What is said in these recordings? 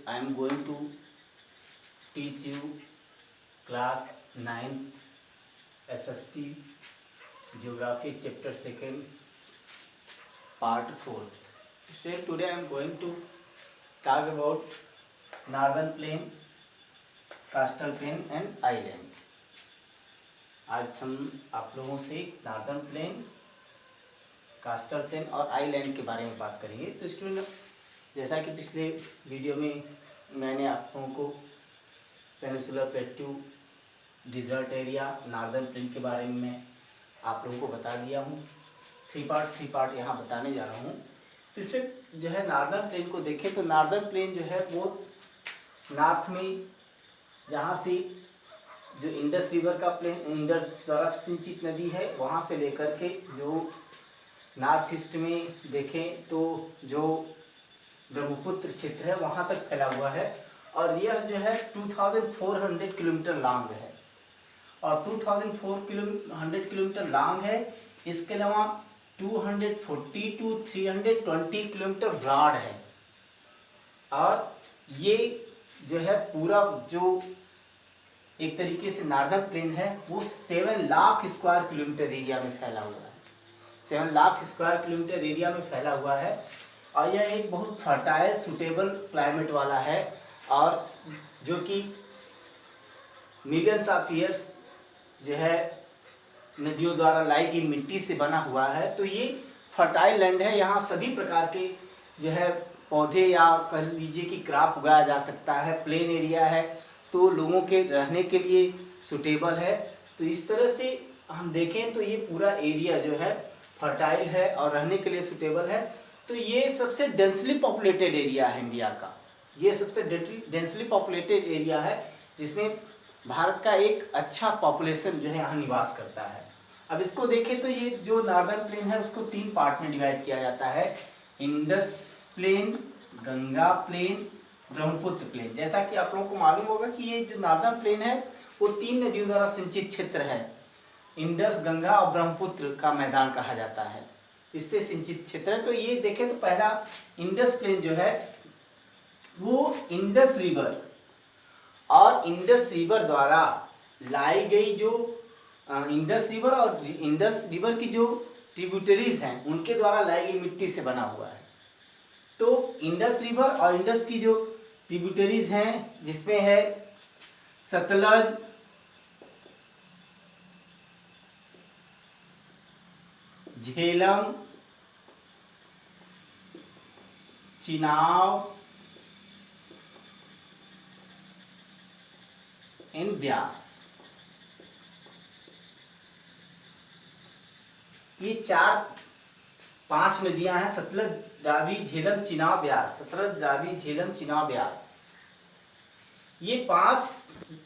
I am going to teach you class 9th SST Geography chapter 2nd part 4. So today I am going to talk about northern plain, coastal plain and island. आज हम आप लोगों से northern plain, कास्टल plane और island के बारे में बात करेंगे। तो स्टूडेंट, जैसा कि पिछले वीडियो में मैंने आप लोगों को peninsular plateau, desert area, northern plain के बारे में मैं आप लोगों को बता दिया हूँ। थ्री पार्ट यहाँ बताने जा रहा हूँ। तो इसमें जो है नॉर्दर्न प्लेन को देखें तो नॉर्दर्न प्लेन जो है वो नॉर्थ में, जहाँ से जो इंडस रिवर का प्लेन, इंडस द्वारा सिंचित नदी है, वहाँ से लेकर के जो नॉर्थ ईस्ट में देखें तो जो ब्रह्मपुत्र क्षेत्र है वहाँ तक फैला हुआ है। और यह जो है 2400 किलोमीटर लॉन्ग है और 2400 किलोमीटर लॉन्ग है। इसके अलावा 240 to 320 किलोमीटर ब्रॉड है। और ये जो है पूरा जो एक तरीके से नॉर्दर्न प्लेन है वो 7 लाख स्क्वायर किलोमीटर एरिया में फैला हुआ है। 7 लाख स्क्वायर किलोमीटर एरिया में फैला हुआ है और यह एक बहुत फर्टाइल सूटेबल क्लाइमेट वाला है और जो कि मिलियंस ऑफ ईयर्स जो है नदियों द्वारा लाई गई मिट्टी से बना हुआ है। तो ये फर्टाइल लैंड है। यहाँ सभी प्रकार के जो है पौधे या कह लीजिए कि क्रॉप उगाया जा सकता है। प्लेन एरिया है तो लोगों के रहने के लिए सूटेबल है। तो इस तरह से हम देखें तो ये पूरा एरिया जो है फर्टाइल है और रहने के लिए सूटेबल है। तो ये सबसे डेंसली पॉपुलेटेड एरिया है इंडिया का। ये सबसे डेंसली पॉपुलेटेड एरिया है जिसमें भारत का एक अच्छा पॉपुलेशन जो है यहाँ निवास करता है। अब इसको देखें तो ये जो नॉर्दर्न प्लेन है उसको 3 पार्ट में डिवाइड किया जाता है: Indus plain, Ganga plain, Brahmaputra plain. जैसा कि आप लोगों को मालूम होगा कि ये जो नॉर्दर्न प्लेन है वो 3 नदियों द्वारा सिंचित क्षेत्र है। इंडस, गंगा और ब्रह्मपुत्र का मैदान कहा जाता है, इससे सिंचित क्षेत्र है। तो ये देखें तो पहला इंडस प्लेन जो है वो इंडस रिवर और इंडस रिवर द्वारा लाई गई जो इंडस रिवर और इंडस रिवर की जो ट्रिब्यूटरीज हैं उनके द्वारा लाई गई मिट्टी से बना हुआ है। तो इंडस रिवर और इंडस की जो ट्रिब्यूटरीज हैं जिसमें है सतलज, झेलम, चिनाब एंड ब्यास। ये 4-5 नदियां हैं: सतलज, रावी, झेलम, चिनाब, ब्यास। सतलज, रावी, झेलम, चिनाब, ब्यास। ये 5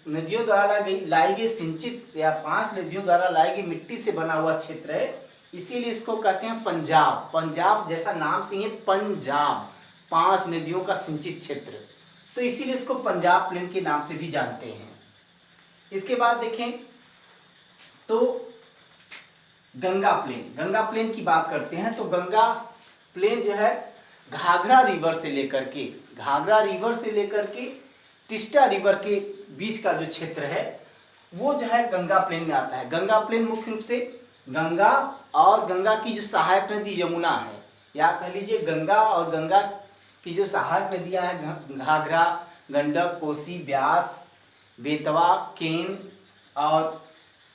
नदियों द्वारा लाई गई सिंचित या 5 नदियों द्वारा लाई गई मिट्टी से बना हुआ क्षेत्र है। इसीलिए इसको कहते हैं पंजाब। पंजाब जैसा नाम से ही पंजाब, 5 नदियों का सिंचित क्षेत्र, तो इसीलिए इसको पंजाब प्लेन के नाम से भी जानते हैं। इसके बाद देखें तो गंगा प्लेन। गंगा प्लेन की बात करते हैं तो गंगा प्लेन जो है घाघरा रिवर से लेकर के टिस्टा रिवर के बीच का जो क्षेत्र है वो जो है गंगा प्लेन में आता है। गंगा प्लेन मुख्य रूप से गंगा और गंगा की जो सहायक नदी यमुना है, या कह लीजिए गंगा और गंगा की जो सहायक नदियां हैं घाघरा, गंडक, कोसी, ब्यास, बेतवा, केन और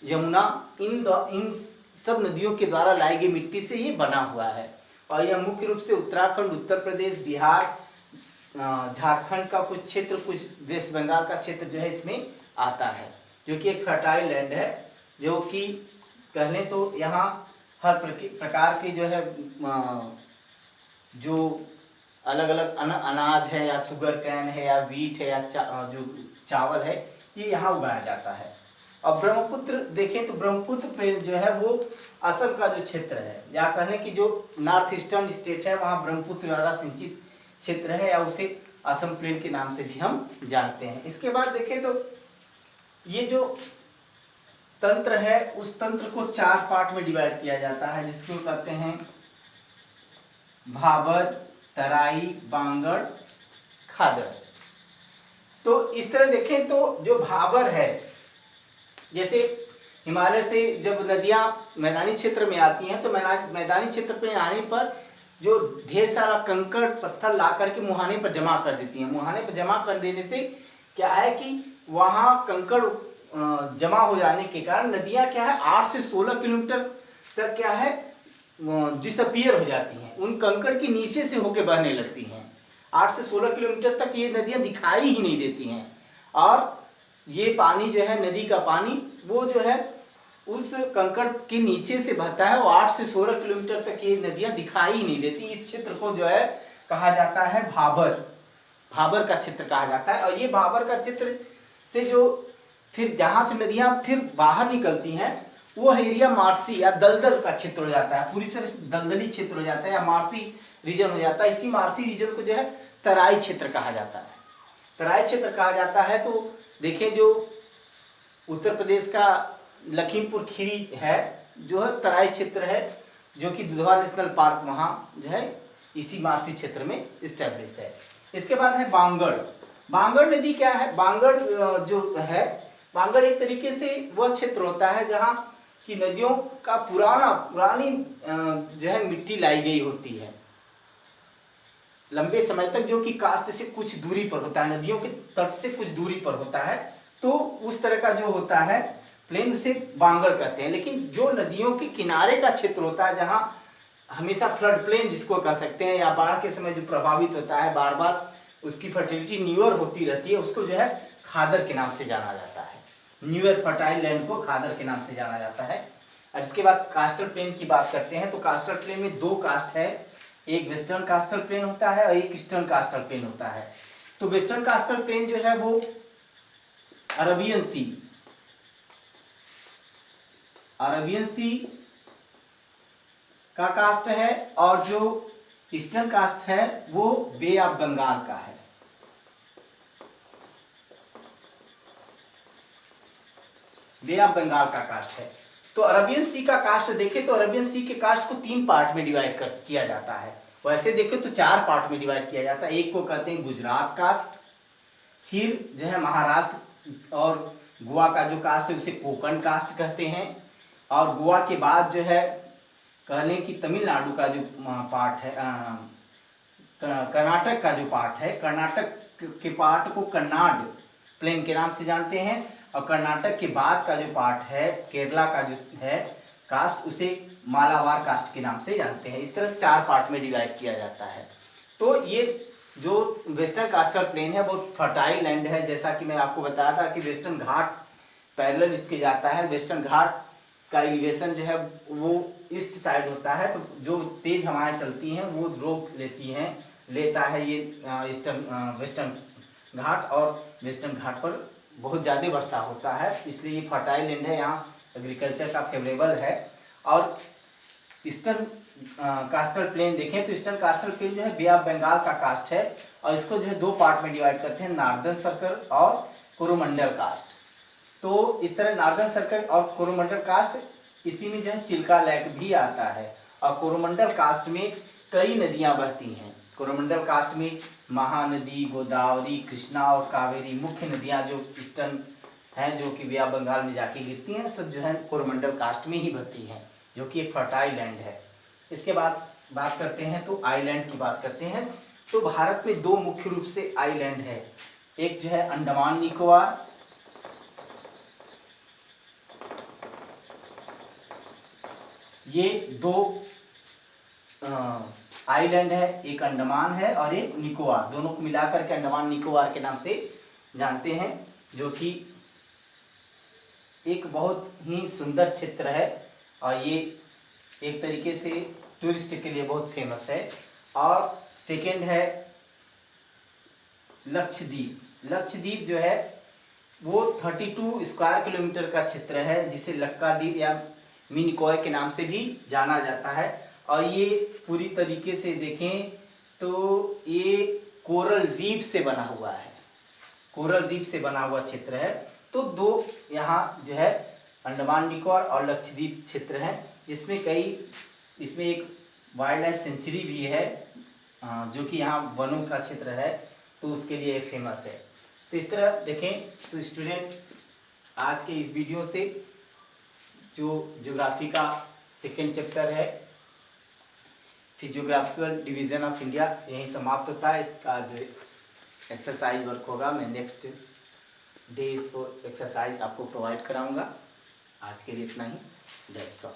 यमुना, इन सब नदियों के द्वारा लाई गई मिट्टी से ये बना हुआ है। और यह मुख्य रूप से उत्तराखंड, उत्तर प्रदेश, बिहार, झारखंड का कुछ क्षेत्र, कुछ वेस्ट बंगाल का क्षेत्र जो है इसमें आता है, जो कि एक फर्टाइल लैंड है। जो कि कह लें तो यहाँ हर प्रकार के जो है जो अलग अलग अनाज है, या शुगर कैन है, या वीट है, या जो चावल है, ये यहाँ उगाया जाता है। और ब्रह्मपुत्र देखें तो ब्रह्मपुत्र प्लेन जो है वो असम का जो क्षेत्र है, या कहने की जो नॉर्थ ईस्टर्न स्टेट है वहाँ ब्रह्मपुत्र द्वारा सिंचित क्षेत्र है, या उसे असम प्लेन के नाम से भी हम जानते हैं। इसके बाद देखें तो ये जो तंत्र है उस तंत्र को 4 पार्ट में डिवाइड किया जाता है, जिसको कहते हैं भाबर, तराई, बांगड़, खादड़। तो इस तरह देखें तो जो भाबर है, जैसे हिमालय से जब नदियां मैदानी क्षेत्र में आती हैं तो मैदानी क्षेत्र पे आने पर जो ढेर सारा कंकड़ पत्थर ला करके मुहाने पर जमा कर देती हैं। मुहाने पर जमा कर देने से क्या है कि वहाँ कंकड़ जमा हो जाने के कारण नदियाँ क्या है 8 से 16 किलोमीटर तक क्या है डिसअपियर हो जाती हैं, उन कंकड़ के नीचे से होके बहने लगती हैं। 8 से 16 किलोमीटर तक ये नदियाँ दिखाई ही नहीं देती हैं, और ये पानी जो है नदी का पानी वो जो है उस कंकड़ के नीचे से बहता है, वो 8 से 16 किलोमीटर तक ये नदियाँ दिखाई ही नहीं देती। इस क्षेत्र को जो है कहा जाता है भाबर, भाबर का क्षेत्र कहा जाता है। और ये भाबर का क्षेत्र से जो फिर जहाँ से नदियाँ फिर बाहर निकलती हैं वो एरिया मार्सी या दलदल का क्षेत्र हो जाता है, पूरी तरह से दलदली क्षेत्र हो जाता है या मार्सी रीजन हो जाता है। इसी मार्सी रीजन को जो है तराई क्षेत्र कहा जाता है, तराई क्षेत्र कहा जाता है। तो देखें जो उत्तर प्रदेश का लखीमपुर खीरी है जो है तराई क्षेत्र है, जो कि दुधवा नेशनल पार्क वहाँ जो है इसी मार्सी क्षेत्र में इस्टेब्लिश है। इसके बाद है बांगड़। बांगड़ नदी क्या है, बांगड़ जो है, बांगड़ एक तरीके से वह क्षेत्र होता है जहाँ की नदियों का पुरानी जो है मिट्टी लाई गई होती है लंबे समय तक, जो कि कास्ट से कुछ दूरी पर होता है, नदियों के तट से कुछ दूरी पर होता है। तो उस तरह का जो होता है प्लेन उसे बांगड़ कहते हैं। लेकिन जो नदियों के किनारे का क्षेत्र होता है जहाँ हमेशा फ्लड प्लेन जिसको कह सकते हैं, या बाढ़ के समय जो प्रभावित होता है, बार बार उसकी फर्टिलिटी न्यूअर होती रहती है, उसको जो है खादर के नाम से जाना जाता है। न्यूअर फर्टाइल लैंड को खादर के नाम से जाना जाता है। अब इसके बाद कास्टल प्लेन की बात करते हैं। तो कास्टल प्लेन में दो कास्ट है, एक वेस्टर्न कास्टल प्लेन होता है और एक ईस्टर्न कास्टल प्लेन होता है। तो वेस्टर्न कास्टल प्लेन जो है वो अरबियन सी का कास्ट है, और जो ईस्टर्न कास्ट है वो बे ऑफ बंगाल का है। बे ऑफ बंगाल का कास्ट है। तो अरबियन सी का कास्ट देखें तो अरबियन सी के कास्ट को 3 पार्ट में डिवाइड किया जाता है। वैसे देखें तो 4 पार्ट में डिवाइड किया जाता है। एक को कहते हैं गुजरात कास्ट, फिर जो है महाराष्ट्र और गोवा का जो कास्ट है उसे कोकण कास्ट कहते हैं, और गोवा के बाद जो है कहने की तमिलनाडु का जो पार्ट है, कर्नाटक का जो पार्ट है, कर्नाटक के पार्ट को कन्नाड प्लेन के नाम से जानते हैं, और कर्नाटक के बाद का जो पार्ट है केरला का जो है कास्ट उसे मालाबार कास्ट के नाम से जानते हैं। इस तरह 4 पार्ट में डिवाइड किया जाता है। तो ये जो वेस्टर्न कास्टल प्लेन है बहुत फर्टाइल लैंड है, जैसा कि मैं आपको बताया था कि वेस्टर्न घाट पैरेलल इसके जाता है। वेस्टर्न घाट का एलिवेशन जो है वो ईस्ट साइड होता है, तो जो तेज हवाएं चलती हैं वो रोक लेता है ये वेस्टर्न घाट, और वेस्टर्न घाट पर बहुत ज़्यादा वर्षा होता है, इसलिए ये फर्टाइल लैंड है, यहाँ एग्रीकल्चर का फेवरेबल है। और ईस्टर्न कास्टल प्लेन देखें तो ईस्टर्न कास्टल प्लेन जो है बे ऑफ बंगाल का कास्ट है, और इसको जो है 2 पार्ट में डिवाइड करते हैं, नॉर्दर्न सर्कल और कोरोमंडल कास्ट। तो इस तरह नॉर्दर्न सर्कल और कोरोमंडल कास्ट, इसी में जो है चिल्का लेक भी आता है, और कोरोमंडल कास्ट में कई नदियाँ बहती हैं। कोरोमंडल कास्ट में महानदी, गोदावरी, कृष्णा और कावेरी मुख्य नदियाँ जो ईस्टर्न हैं, जो कि बे ऑफ बंगाल में जाके गिरती हैं, सब जो है कोरोमंडल कास्ट में ही बहती हैं, जो कि एक फर्टाइल लैंड है। इसके बाद बात करते हैं तो आइलैंड की बात करते हैं। तो भारत में 2 मुख्य रूप से आइलैंड है, एक जो है अंडमान निकोबार, ये 2 आइलैंड है, एक अंडमान है और एक निकोबार, दोनों को मिलाकर के अंडमान निकोबार के नाम से जानते हैं, जो कि एक बहुत ही सुंदर क्षेत्र है, और ये एक तरीके से टूरिस्ट के लिए बहुत फेमस है। और सेकेंड है लक्षद्वीप। लक्षद्वीप जो है वो 32 स्क्वायर किलोमीटर का क्षेत्र है, जिसे लक्काद्वीप या मिनिकॉय के नाम से भी जाना जाता है। और ये पूरी तरीके से देखें तो ये कोरल रीफ से बना हुआ है, कोरल रीफ से बना हुआ क्षेत्र है। तो 2 यहाँ जो है अंडमान निकोबार और लक्षद्वीप क्षेत्र है, इसमें एक वाइल्ड लाइफ सेंचुरी भी है, जो कि यहाँ वनों का क्षेत्र है, तो उसके लिए फेमस है। तो इस तरह देखें तो स्टूडेंट आज के इस वीडियो से जो ज्योग्राफी का सेकेंड चैप्टर है फिजियोग्राफिकल डिवीज़न ऑफ इंडिया यहीं समाप्त होता है। इसका जो एक्सरसाइज वर्क होगा मैं नेक्स्ट डे इसको एक्सरसाइज आपको प्रोवाइड कराऊंगा। आज के लिए इतना ही। That's all.